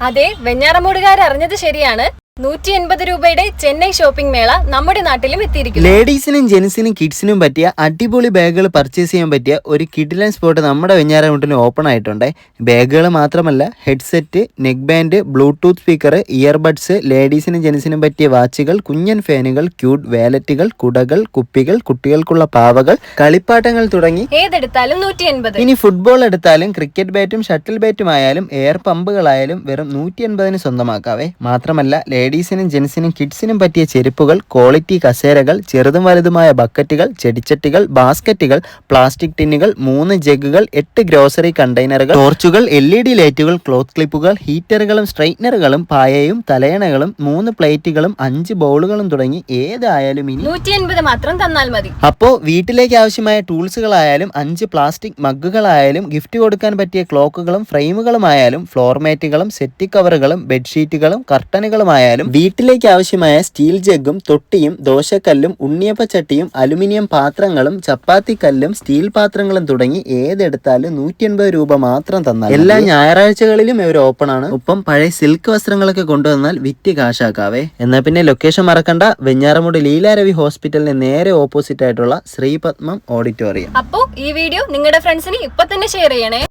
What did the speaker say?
അതെ, വെഞ്ഞാറമൂടുകാർ അറിഞ്ഞത് ശരിയാണ്. 180 രൂപയുടെ ചെന്നൈ ഷോപ്പിംഗ് മേള നമ്മുടെ നാട്ടിലും എത്തിയിരിക്കുന്നു. ലേഡീസിനും ജെൻസിനും കിഡ്സിനും പറ്റിയ അടിപൊളി ബാഗുകൾ പർച്ചേസ് ചെയ്യാൻ പറ്റിയ ഒരു കിഡിലൻ സ്പോട്ട് നമ്മുടെ വെഞ്ഞാറമൂട്ടിന് ഓപ്പൺ ആയിട്ടുണ്ട്. ബാഗുകൾ മാത്രമല്ല, headset, neck band, bluetooth speaker, earbuds, ലേഡീസിനും ജെൻസിനും പറ്റിയ വാച്ചുകൾ, കുഞ്ഞൻ ഫാനുകൾ, ക്യൂട്ട് വാലറ്റുകൾ, കുടകൾ, കുപ്പികൾ, കുട്ടികൾക്കുള്ള പാവകൾ, കളിപ്പാട്ടങ്ങൾ തുടങ്ങി ഏതെടുത്താലും 180. ഇനി ഫുട്ബോൾ എടുത്താലും ക്രിക്കറ്റ് ബാറ്റും ഷട്ടിൽ ബാറ്റും ആയാലും എയർ പമ്പുകളായാലും വെറും 180 സ്വന്തമാക്കാവേ. മാത്രമല്ല, ലേഡീസിനും ജെൻസിനും കിഡ്സിനും പറ്റിയ ചെരുപ്പുകൾ, ക്വാളിറ്റി കസേരകൾ, ചെറുതും വലുതുമായ ബക്കറ്റുകൾ, ചെടിച്ചട്ടികൾ, ബാസ്ക്കറ്റുകൾ, പ്ലാസ്റ്റിക് ടിന്നുകൾ, 3 ജഗ്ഗുകൾ, 8 ഗ്രോസറി കണ്ടെയ്നറുകൾ, ടോർച്ചുകൾ, LED ലൈറ്റുകൾ, ക്ലോത്ത് ക്ലിപ്പുകൾ, ഹീറ്ററുകളും സ്ട്രൈറ്റ്നറുകളും, പായയും തലയണകളും, 3 പ്ലേറ്റുകളും, 5 ബൗളുകളും തുടങ്ങി ഏതായാലും ഇനി 180 മാത്രം തന്നാൽ മതി. അപ്പോ വീട്ടിലേക്ക് ആവശ്യമായ ടൂൾസുകളായാലും 5 പ്ലാസ്റ്റിക് മഗ്ഗുകളായാലും ഗിഫ്റ്റ് കൊടുക്കാൻ പറ്റിയ ക്ലോക്കുകളും ഫ്രെയിമുകളുമായാലും ഫ്ലോർ മാറ്റുകളും സെറ്റി കവറുകളും ബെഡ്ഷീറ്റുകളും കർട്ടനുകളുമായാലും വീട്ടിലേക്ക് ആവശ്യമായ സ്റ്റീൽ ജഗ്ഗും തൊട്ടിയും ദോശക്കല്ലും ഉണ്ണിയപ്പ ചട്ടിയും അലുമിനിയം പാത്രങ്ങളും ചപ്പാത്തി കല്ലും സ്റ്റീൽ പാത്രങ്ങളും തുടങ്ങി ഏതെടുത്താലും 180 രൂപ മാത്രം തന്നാൽ എല്ലാ ഞായറാഴ്ചകളിലും ഇവർ ഓപ്പൺ ആണ്. ഒപ്പം പഴയ സിൽക്ക് വസ്ത്രങ്ങളൊക്കെ കൊണ്ടുവന്നാൽ വിറ്റ് കാശാക്കാവേ. എന്നാൽ പിന്നെ ലൊക്കേഷൻ മറക്കണ്ട, വെഞ്ഞാറമൂട് ലീലാരവി ഹോസ്പിറ്റലിന് നേരെ ഓപ്പോസിറ്റ് ആയിട്ടുള്ള ശ്രീപത്മം ഓഡിറ്റോറിയം. അപ്പോ ഈ വീഡിയോ നിങ്ങളുടെ ഫ്രണ്ട്സിന് ഇപ്പൊ തന്നെ ഷെയർ ചെയ്യണേ.